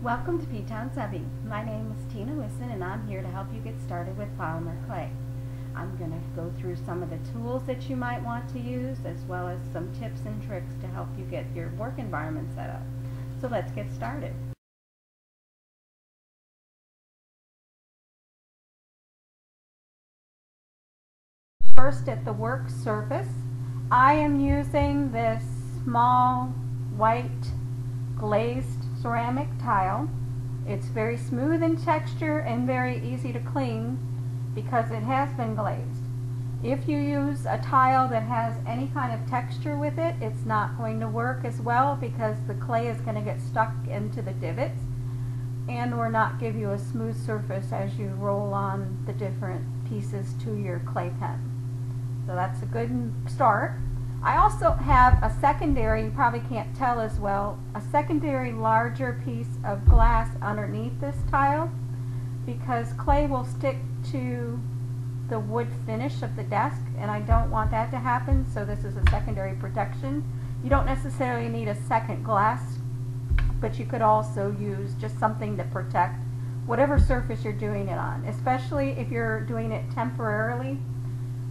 Welcome to PTownSubbie. My name is Tina Wisson and I'm here to help you get started with polymer clay. I'm going to go through some of the tools that you might want to use as well as some tips and tricks to help you get your work environment set up. So let's get started. First, at the work surface, I am using this small white glazed ceramic tile. It's very smooth in texture and very easy to clean because it has been glazed. If you use a tile that has any kind of texture with it, it's not going to work as well because the clay is going to get stuck into the divots and or not give you a smooth surface as you roll on the different pieces to your clay pen. So that's a good start. I also have a secondary, you probably can't tell as well, a secondary larger piece of glass underneath this tile because clay will stick to the wood finish of the desk and I don't want that to happen, so this is a secondary protection. You don't necessarily need a second glass, but you could also use just something to protect whatever surface you're doing it on, especially if you're doing it temporarily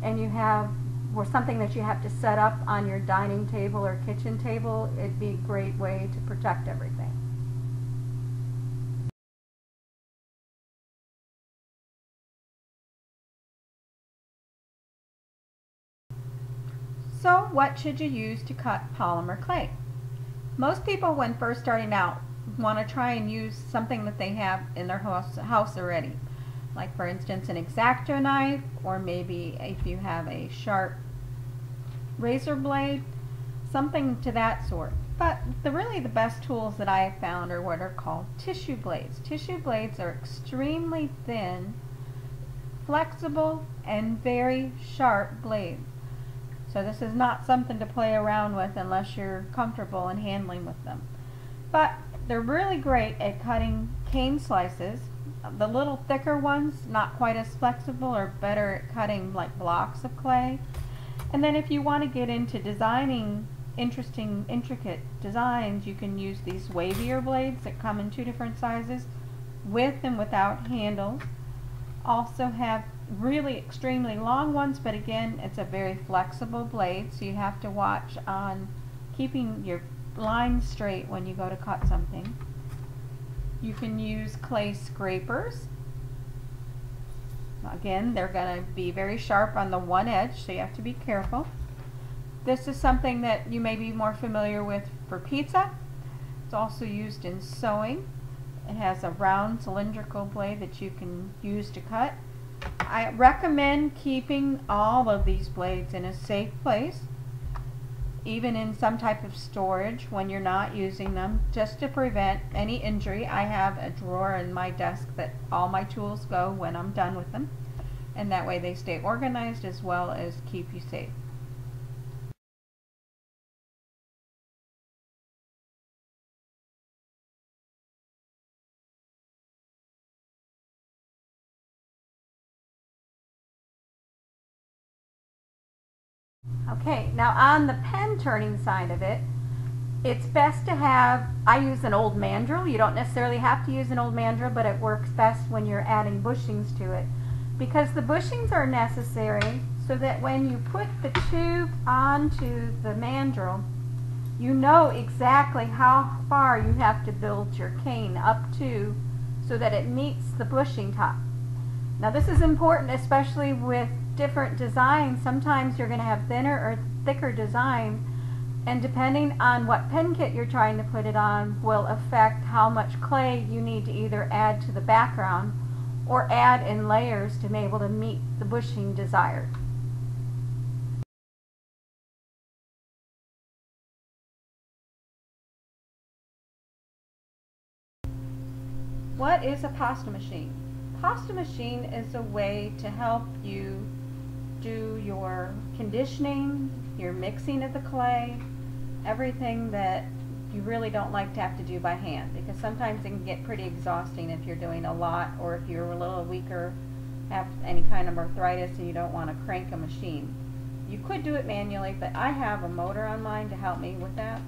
and you have or something that you have to set up on your dining table or kitchen table. It'd be a great way to protect everything. So what should you use to cut polymer clay? Most people when first starting out want to try and use something that they have in their house already. Like for instance an X-Acto knife, or maybe if you have a sharp razor blade, something to that sort. But really the best tools that I have found are what are called tissue blades. Tissue blades are extremely thin, flexible, and very sharp blades. So this is not something to play around with unless you're comfortable in handling with them. But they're really great at cutting cane slices. The little thicker ones, not quite as flexible, are better at cutting like blocks of clay. And then if you want to get into designing interesting, intricate designs, you can use these wavier blades that come in two different sizes, with and without handles. Also have really extremely long ones, but again, it's a very flexible blade, so you have to watch on keeping your lines straight when you go to cut something. You can use clay scrapers. Again, they're going to be very sharp on the one edge, so you have to be careful. This is something that you may be more familiar with for pizza. It's also used in sewing. It has a round cylindrical blade that you can use to cut. I recommend keeping all of these blades in a safe place, even in some type of storage when you're not using them, just to prevent any injury. I have a drawer in my desk that all my tools go when I'm done with them, and that way they stay organized as well as keep you safe. Okay, now on the pen turning side of it, it's best to have, I use an old mandrel. You don't necessarily have to use an old mandrel, but it works best when you're adding bushings to it, because the bushings are necessary so that when you put the tube onto the mandrel, you know exactly how far you have to build your cane up to so that it meets the bushing top. Now this is important especially with different designs. Sometimes you're going to have thinner or thicker design, and depending on what pen kit you're trying to put it on will affect how much clay you need to either add to the background or add in layers to be able to meet the bushing desired. What is a pasta machine? Pasta machine is a way to help you do your conditioning, your mixing of the clay, everything that you really don't like to have to do by hand, because sometimes it can get pretty exhausting if you're doing a lot, or if you're a little weaker, have any kind of arthritis and you don't want to crank a machine. You could do it manually, but I have a motor on mine to help me with that.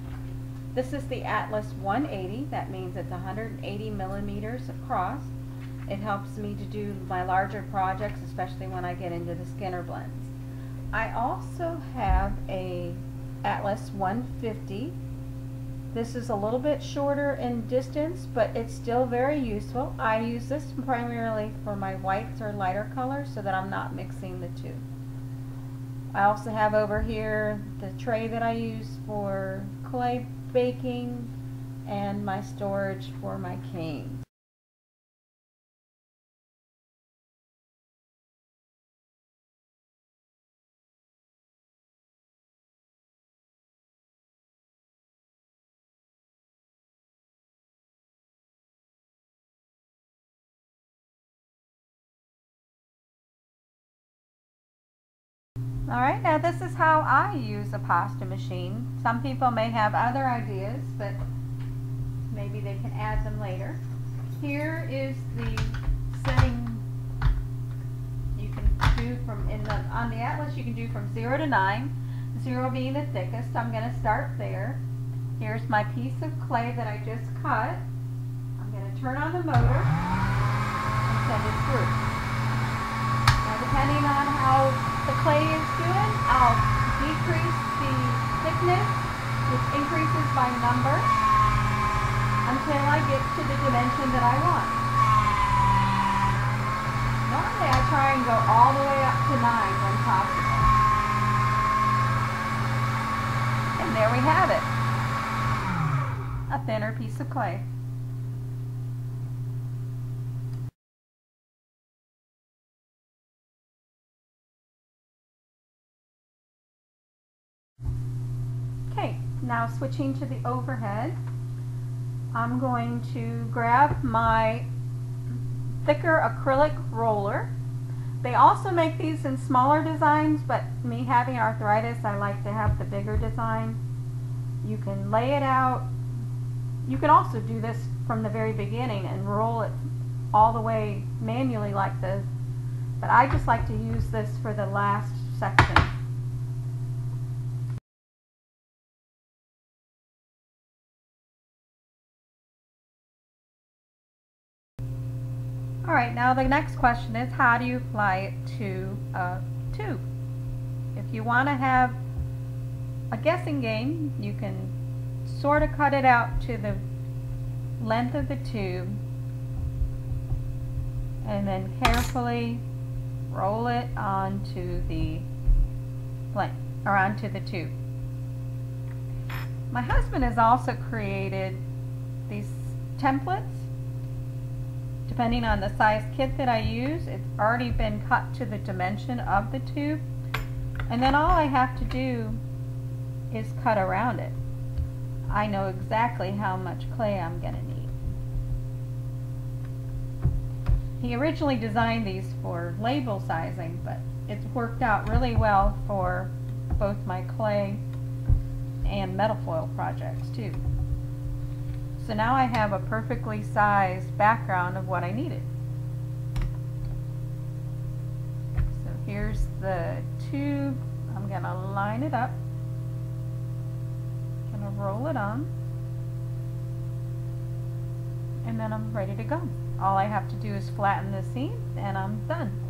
This is the Atlas 180. That means it's 180 millimeters across. It helps me to do my larger projects, especially when I get into the Skinner blends. I also have a Atlas 150. This is a little bit shorter in distance, but it's still very useful. I use this primarily for my whites or lighter colors so that I'm not mixing the two. I also have over here the tray that I use for clay baking and my storage for my canes. Alright, now this is how I use a pasta machine. Some people may have other ideas, but maybe they can add them later. Here is the setting you can do on the Atlas. You can do from 0 to 9, 0 being the thickest. I'm going to start there. Here's my piece of clay that I just cut. I'm going to turn on the motor and send it through. Now depending on how the clay is doing, I'll decrease the thickness, which increases by number, until I get to the dimension that I want. Normally I try and go all the way up to 9 when possible. And there we have it. A thinner piece of clay. Okay, now switching to the overhead, I'm going to grab my thicker acrylic roller. They also make these in smaller designs, but me having arthritis, I like to have the bigger design. You can lay it out. You can also do this from the very beginning and roll it all the way manually like this, but I just like to use this for the last section. Alright, now the next question is, how do you apply it to a tube? If you want to have a guessing game, you can sort of cut it out to the length of the tube and then carefully roll it onto the blank or onto the tube. My husband has also created these templates. Depending on the size kit that I use, it's already been cut to the dimension of the tube, and then all I have to do is cut around it. I know exactly how much clay I'm going to need. He originally designed these for label sizing, but it's worked out really well for both my clay and metal foil projects too. So now I have a perfectly sized background of what I needed. So here's the tube. I'm going to line it up. I'm going to roll it on. And then I'm ready to go. All I have to do is flatten the seam and I'm done.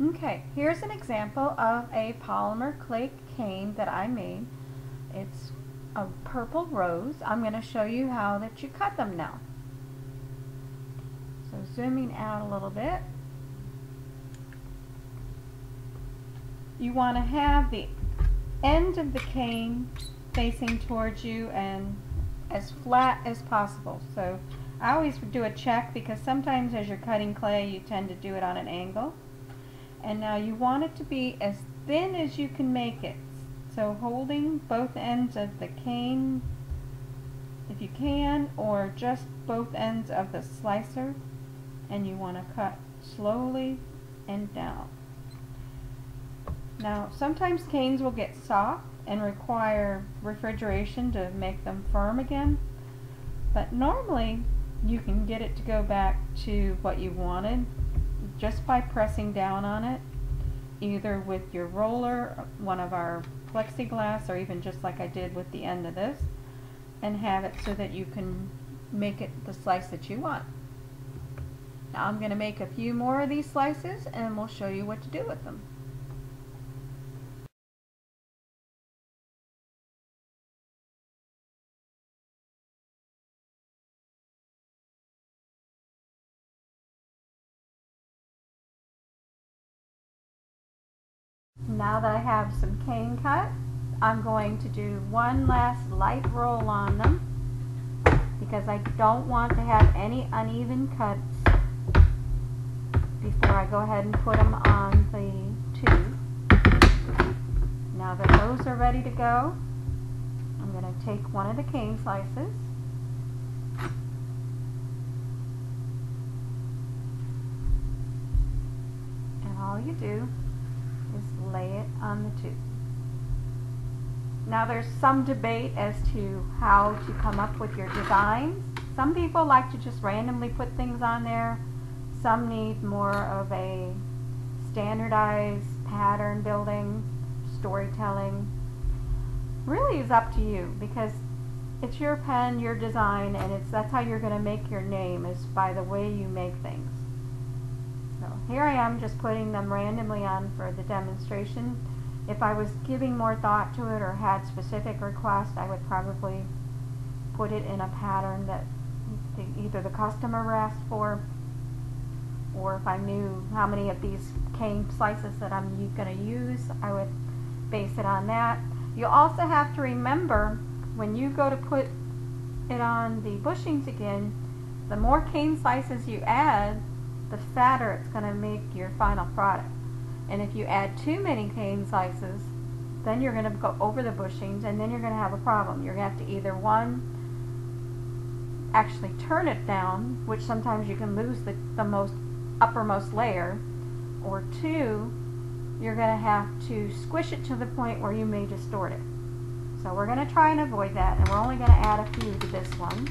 Okay, here's an example of a polymer clay cane that I made. It's a purple rose. I'm going to show you how that you cut them now. So zooming out a little bit. You want to have the end of the cane facing towards you and as flat as possible. So I always do a check because sometimes as you're cutting clay you tend to do it on an angle. And now you want it to be as thin as you can make it. So holding both ends of the cane if you can, or just both ends of the slicer, and you want to cut slowly and down. Now sometimes canes will get soft and require refrigeration to make them firm again, but normally you can get it to go back to what you wanted just by pressing down on it, either with your roller, one of our plexiglass, or even just like I did with the end of this, and have it so that you can make it the slice that you want. Now I'm going to make a few more of these slices and we'll show you what to do with them. Now that I have some cane cut, I'm going to do one last light roll on them because I don't want to have any uneven cuts before I go ahead and put them on the tube. Now that those are ready to go, I'm going to take one of the cane slices and all you do is lay it on the tube. Now there's some debate as to how to come up with your designs. Some people like to just randomly put things on there. Some need more of a standardized pattern building, storytelling. Really is up to you because it's your pen, your design, and that's how you're going to make your name, is by the way you make things. So here I am just putting them randomly on for the demonstration. If I was giving more thought to it or had specific requests, I would probably put it in a pattern that either the customer asked for, or if I knew how many of these cane slices that I'm going to use, I would base it on that. You also have to remember when you go to put it on the bushings again, the more cane slices you add, the fatter it's going to make your final product. And if you add too many cane slices, then you're going to go over the bushings and then you're going to have a problem. You're going to have to either one, actually turn it down, which sometimes you can lose the most uppermost layer, or two, you're going to have to squish it to the point where you may distort it. So we're going to try and avoid that, and we're only going to add a few to this one.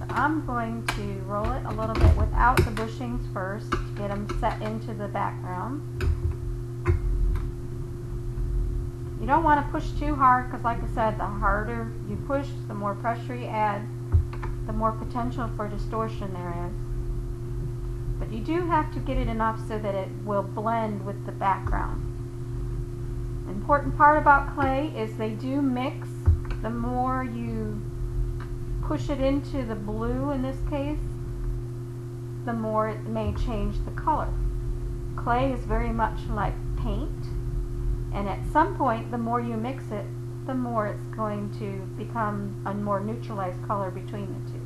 I'm going to roll it a little bit without the bushings first to get them set into the background. You don't want to push too hard because, like I said, the harder you push, the more pressure you add, the more potential for distortion there is. But you do have to get it enough so that it will blend with the background. The important part about clay is they do mix. The more you push it into the blue in this case, the more it may change the color. Clay is very much like paint, and at some point the more you mix it, the more it's going to become a more neutralized color between the two.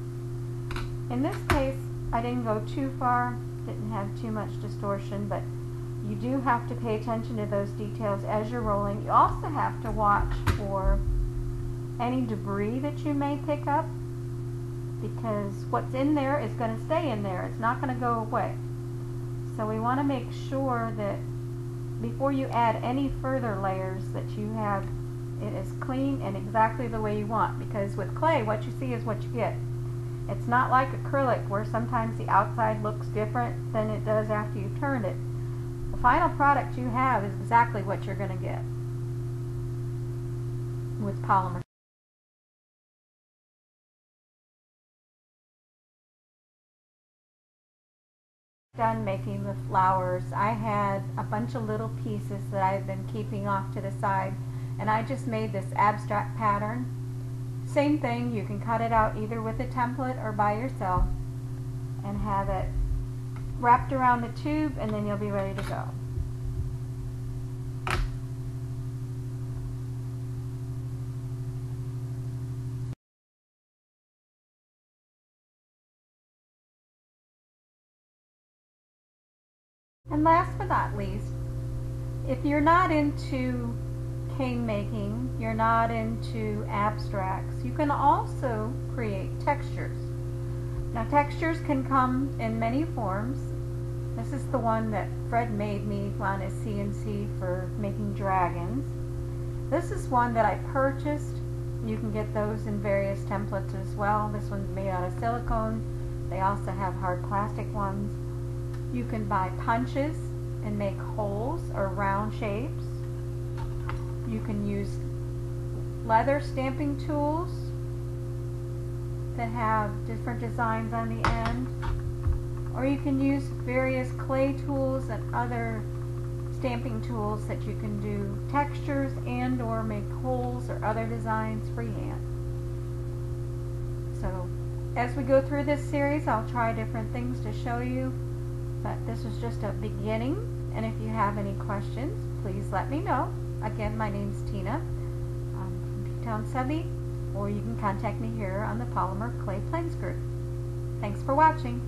In this case, I didn't go too far, didn't have too much distortion, but you do have to pay attention to those details as you're rolling. You also have to watch for any debris that you may pick up, because what's in there is going to stay in there. It's not going to go away. So we want to make sure that before you add any further layers that you have it is clean and exactly the way you want, because with clay what you see is what you get. It's not like acrylic where sometimes the outside looks different than it does after you've turned it. The final product you have is exactly what you're going to get with polymer. Done making the flowers, I had a bunch of little pieces that I've been keeping off to the side, and I just made this abstract pattern. Same thing, you can cut it out either with a template or by yourself and have it wrapped around the tube, and then you'll be ready to go. And last but not least, if you're not into cane making, you're not into abstracts, you can also create textures. Now textures can come in many forms. This is the one that Fred made me on his CNC for making dragons. This is one that I purchased. You can get those in various templates as well. This one's made out of silicone. They also have hard plastic ones. You can buy punches and make holes or round shapes. You can use leather stamping tools that have different designs on the end. Or you can use various clay tools and other stamping tools that you can do textures and or make holes or other designs freehand. So as we go through this series, I'll try different things to show you, but this is just a beginning, and if you have any questions, please let me know. Again, my name's Tina. I'm from PTownSubbie, or you can contact me here on the Polymer Clay Plains group. Thanks for watching.